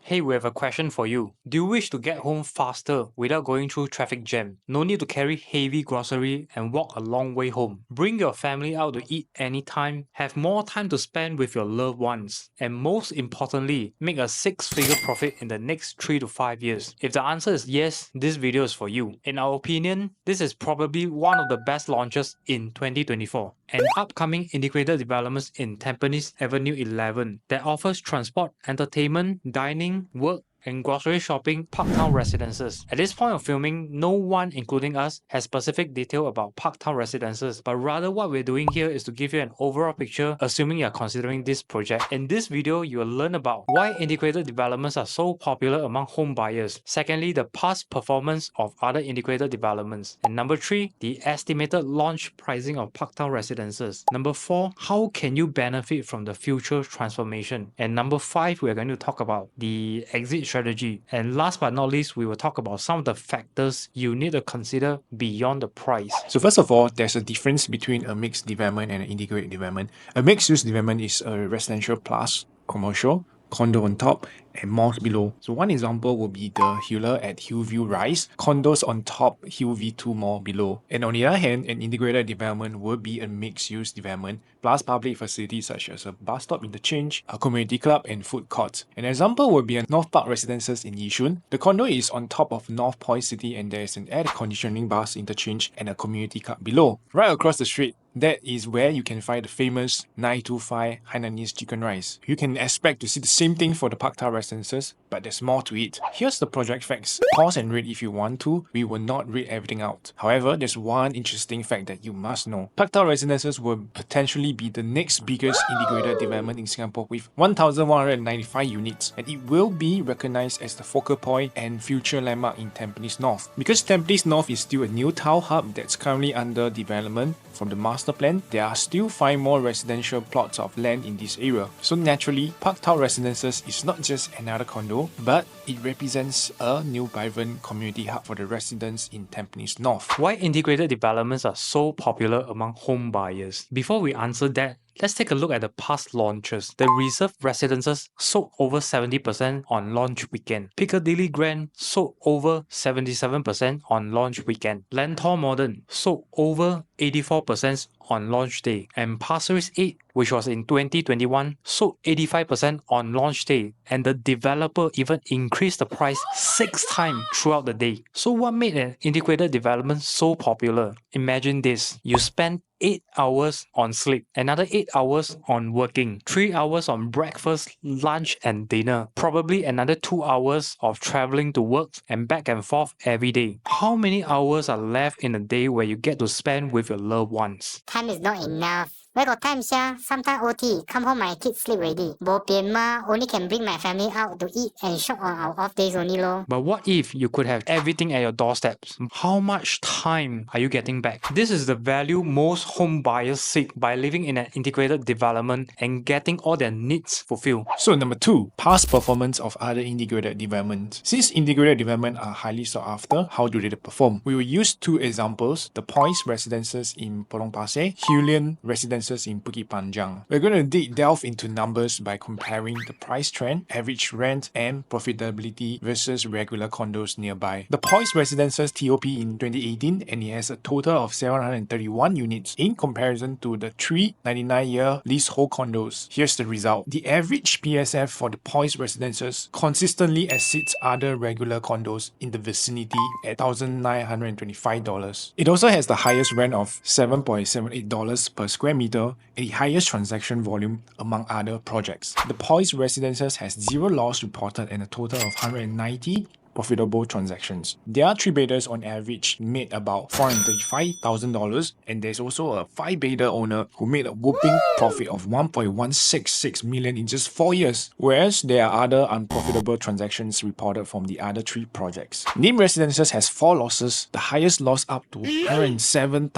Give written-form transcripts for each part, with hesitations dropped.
Hey, we have a question for you. Do you wish to get home faster without going through traffic jam? No need to carry heavy grocery and walk a long way home. Bring your family out to eat anytime, have more time to spend with your loved ones, and most importantly, make a six-figure profit in the next 3 to 5 years. If the answer is yes, this video is for you. In our opinion, this is probably one of the best launches in 2024. An upcoming integrated developments in Tampines Avenue 11 that offers transport, entertainment, dining, work, and grocery shopping. Parktown Residences. At this point of filming, no one, including us, has specific detail about Parktown Residences, but rather what we're doing here is to give you an overall picture, assuming you're considering this project. In this video, you will learn about why integrated developments are so popular among home buyers. Secondly, the past performance of other integrated developments. And number 3, the estimated launch pricing of Parktown Residences. Number 4, how can you benefit from the future transformation? And number 5, we're going to talk about the exit strategy. And last but not least, we will talk about some of the factors you need to consider beyond the price. So first of all, there's a difference between a mixed development and an integrated development. A mixed-use development is a residential plus commercial, condo on top, and malls below. So one example would be the Hewler at Hillview Rise, condos on top, Hillview 2 Mall below. And on the other hand, an integrated development would be a mixed-use development, plus public facilities such as a bus stop interchange, a community club, and food courts. An example would be a North Park Residences in Yishun. The condo is on top of North Point City and there is an air conditioning bus interchange and a community club below. Right across the street, that is where you can find the famous 925 Hainanese chicken rice. You can expect to see the same thing for the Parktown Residences, but there's more to it. Here's the project facts. Pause and read if you want to. We will not read everything out. However, there's one interesting fact that you must know. Parktown Residences will potentially be the next biggest integrated development in Singapore with 1,195 units, and it will be recognized as the focal point and future landmark in Tampines North. Because Tampines North is still a new town hub that's currently under development from the master plan, there are still 5 more residential plots of land in this area. So naturally, Parktown Residences is not just another condo, but it represents a new vibrant community hub for the residents in Tampines North. Why integrated developments are so popular among home buyers? Before we answer that, let's take a look at the past launches. The Reserve Residences sold over 70% on launch weekend. Piccadilly Grand sold over 77% on launch weekend. Lentor Modern sold over 84% on launch day. And Pasir Ris 8, which was in 2021, sold 85% on launch day. And the developer even increased the price 6 times throughout the day. So what made an integrated development so popular? Imagine this. You spend 8 hours on sleep, another 8 hours on working, 3 hours on breakfast, lunch and dinner, probably another 2 hours of traveling to work and back and forth every day. How many hours are left in a day where you get to spend with your loved ones? Time is not enough. Where got time, sia? Sometime OT. Come home, my kids sleep already. Bo pian ma, only can bring my family out to eat and shop on our off days only lor. But what if you could have everything at your doorsteps? How much time are you getting back? This is the value most home buyers seek by living in an integrated development and getting all their needs fulfilled. So number 2, past performance of other integrated developments. Since integrated development are highly sought after, how do they perform? We will use 2 examples, the Points Residences in Potong Pasir, Hulian Residences in Bukit Panjang. We're going to delve into numbers by comparing the price trend, average rent, and profitability versus regular condos nearby. The Points Residences TOP in 2018, and it has a total of 731 units in comparison to the 399-year leasehold condos. Here's the result. The average PSF for the Points Residences consistently exceeds other regular condos in the vicinity at $1,925. It also has the highest rent of $7.78 per square meter and the highest transaction volume among other projects. The Points Residences has 0 loss reported and a total of 190 profitable transactions. Their 3-beders on average made about $435,000, and there's also a 5-bedder owner who made a whopping profit of $1.166 million in just 4 years, whereas there are other unprofitable transactions reported from the other 3 projects. Nim Residences has 4 losses, the highest loss up to $107,000.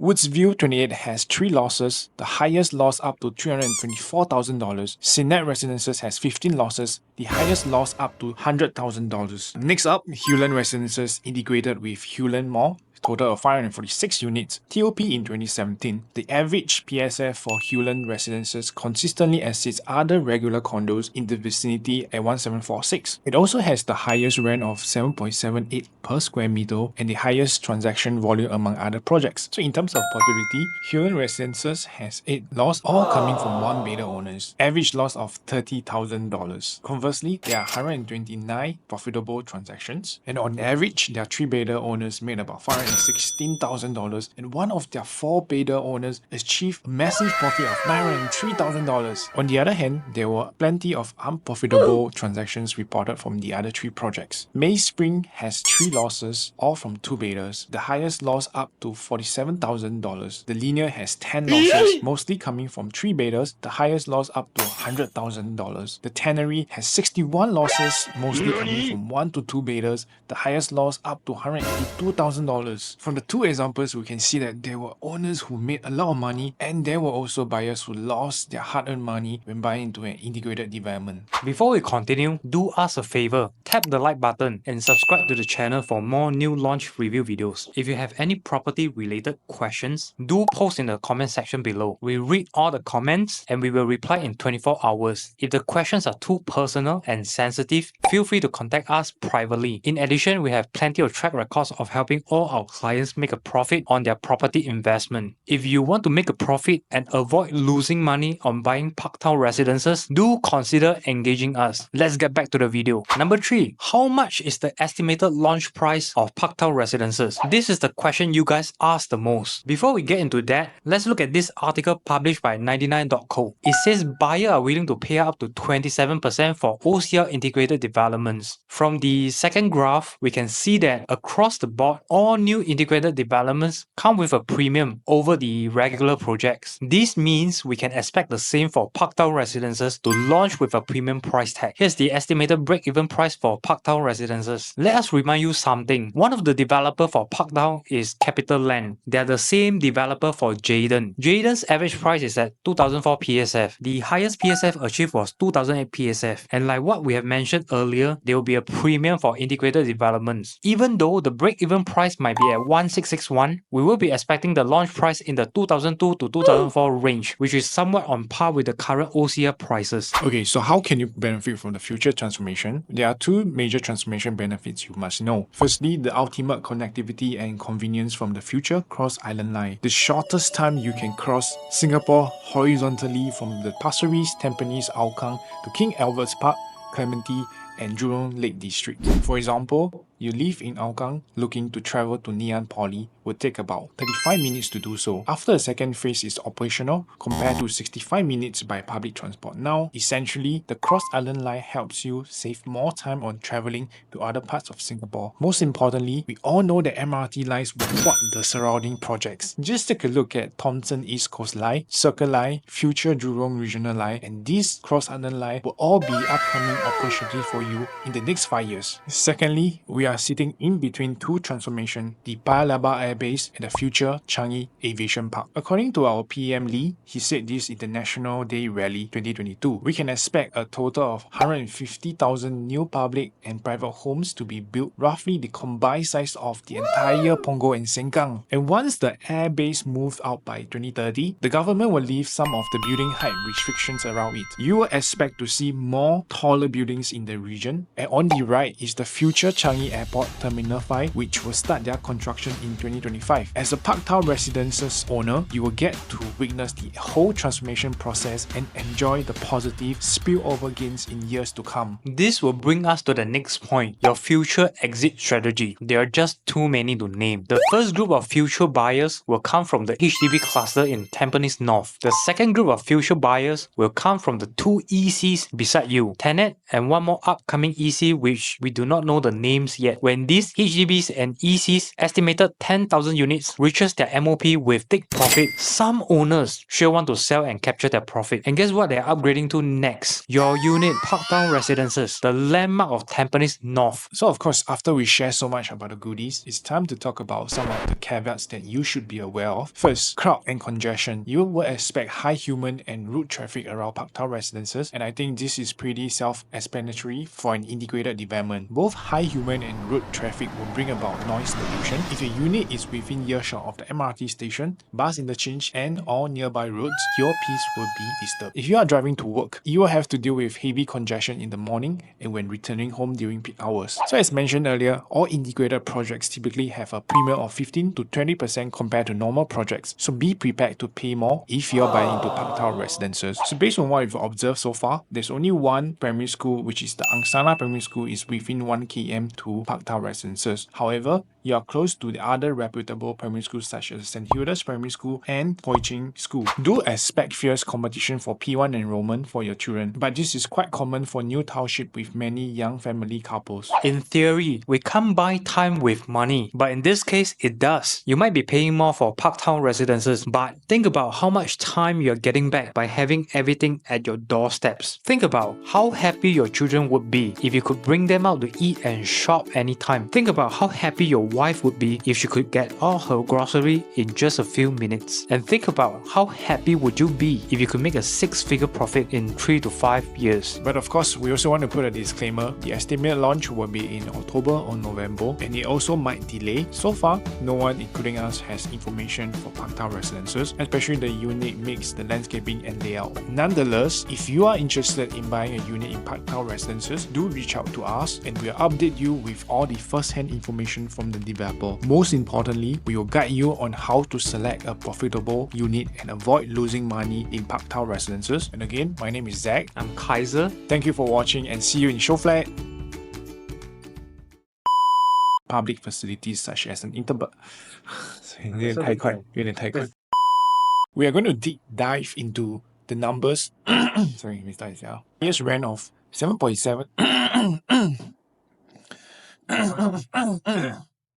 Woodsview 28 has 3 losses, the highest loss up to $324,000. Sinet Residences has 15 losses, the highest loss up to $100,000. Next up, Hulen Residences integrated with Hulen Mall. total of 546 units. TOP in 2017, the average PSF for Hewland Residences consistently exceeds other regular condos in the vicinity at 1746. It also has the highest rent of 7.78 per square meter and the highest transaction volume among other projects. So in terms of profitability, Hewland Residences has 8 lots, all coming from one-bedder owners. Average loss of $30,000. Conversely, there are 129 profitable transactions, and on average, their 3-bedder owners made about $516,000, and one of their 4-bedder owners achieved a massive profit of $903,000. On the other hand, there were plenty of unprofitable transactions reported from the other 3 projects. May Spring has 3 losses, all from 2-bedders. The highest loss up to $47,000. The Linear has 10 losses, mostly coming from 3-bedders. The highest loss up to $100,000. The Tannery has 61 losses, mostly coming from 1 to 2-bedders. The highest loss up to $182,000. From the 2 examples, we can see that there were owners who made a lot of money, and there were also buyers who lost their hard-earned money when buying into an integrated development. Before we continue, do us a favor, tap the like button and subscribe to the channel for more new launch review videos. If you have any property related questions, do post in the comment section below. We read all the comments and we will reply in 24 hours. If the questions are too personal and sensitive, feel free to contact us privately. In addition, we have plenty of track records of helping all our clients make a profit on their property investment. If you want to make a profit and avoid losing money on buying Parktown Residences, do consider engaging us. Let's get back to the video. Number 3. How much is the estimated launch price of Parktown Residences? This is the question you guys ask the most. Before we get into that, let's look at this article published by 99.co. It says buyers are willing to pay up to 27% for OCR integrated developments. From the second graph, we can see that across the board, all new integrated developments come with a premium over the regular projects. This means we can expect the same for Parktown Residences to launch with a premium price tag. Here's the estimated break-even price for Parktown Residences. Let us remind you something. One of the developers for Parktown is Capital Land. They are the same developer for Jayden. Jayden's average price is at 2004 PSF. The highest PSF achieved was 2008 PSF. And like what we have mentioned earlier, there will be a premium for integrated developments. Even though the break-even price might be at 1661, we will be expecting the launch price in the 2002 to 2004 range, which is somewhat on par with the current OCR prices. Okay, so how can you benefit from the future transformation? There are 2 major transformation benefits you must know. Firstly, the ultimate connectivity and convenience from the future cross-island line. The shortest time you can cross Singapore horizontally from the Pasir Ris, Tampines, Hougang to King Albert's Park, Clementi, and Jurong Lake District. For example, you live in Hougang looking to travel to Ngee Poly would take about 35 minutes to do so. After the second phase is operational, compared to 65 minutes by public transport. Now, essentially, the cross-island line helps you save more time on traveling to other parts of Singapore. Most importantly, we all know that MRT lines will flood the surrounding projects. Just take a look at Thomson East Coast Line, Circle Line, future Jurong Regional Line, and these cross-island line will all be upcoming opportunities for you in the next 5 years. Secondly, we are sitting in between 2 transformations, the Paya Lebar Air Base and the future Changi Aviation Park. According to our PM Lee, he said this in the National Day Rally 2022, we can expect a total of 150,000 new public and private homes to be built, roughly the combined size of the entire Punggol and Sengkang. And once the air base moves out by 2030, the government will leave some of the building height restrictions around it. You will expect to see more taller buildings in the region. And on the right is the future Changi Airport Terminal 5, which will start their construction in 2025. As a Parktown Residences owner, you will get to witness the whole transformation process and enjoy the positive spillover gains in years to come. This will bring us to the next point, your future exit strategy. There are just too many to name. The first group of future buyers will come from the HDB cluster in Tampines North. The second group of future buyers will come from the 2 ECs beside you, Tenet and one more upcoming EC which we do not know the names yet. When these HDBs and ECs estimated 10,000 units reaches their MOP with big profit, some owners sure want to sell and capture their profit. And guess what they're upgrading to next? Your unit, Parktown Residences, the landmark of Tampines North. So of course, after we share so much about the goodies, it's time to talk about some of the caveats that you should be aware of. First, crowd and congestion. You will expect high human and road traffic around Parktown Residences, and I think this is pretty self-explanatory for an integrated development. Both high human and road traffic will bring about noise pollution. If your unit is is within earshot of the MRT station, bus interchange, and all nearby roads, your peace will be disturbed. If you are driving to work, you will have to deal with heavy congestion in the morning and when returning home during peak hours. So as mentioned earlier, all integrated projects typically have a premium of 15 to 20% compared to normal projects. So be prepared to pay more if you're buying into Parktown Residences. So based on what we've observed so far, there's only one primary school, which is the Angsana Primary School, is within 1 km to Parktown Residences. However, you are close to the other reputable primary schools such as St. Hilda's Primary School and Poi Ching School. Do expect fierce competition for P1 enrollment for your children, but this is quite common for new township with many young family couples. In theory, we can't buy time with money, but in this case, it does. You might be paying more for Parktown Residences, but think about how much time you're getting back by having everything at your doorsteps. Think about how happy your children would be if you could bring them out to eat and shop anytime. Think about how happy your wife would be if she could get all her grocery in just a few minutes. And think about how happy would you be if you could make a 6-figure profit in 3 to 5 years. But of course, we also want to put a disclaimer. The estimated launch will be in October or November, and it also might delay. So far, no one, including us, has information for Parktown Residences, especially the unit mix, the landscaping and layout. Nonetheless, if you are interested in buying a unit in Parktown Residences, do reach out to us and we'll update you with all the first-hand information from the developer. Most importantly, we will guide you on how to select a profitable unit and avoid losing money in Parktown Residences. And again, my name is Zach. I'm Kaizer. Thank you for watching and see you in show flat. Public facilities such as an we are going to dive into the numbers. Sorry, let me start this out. Here's rent of 7.7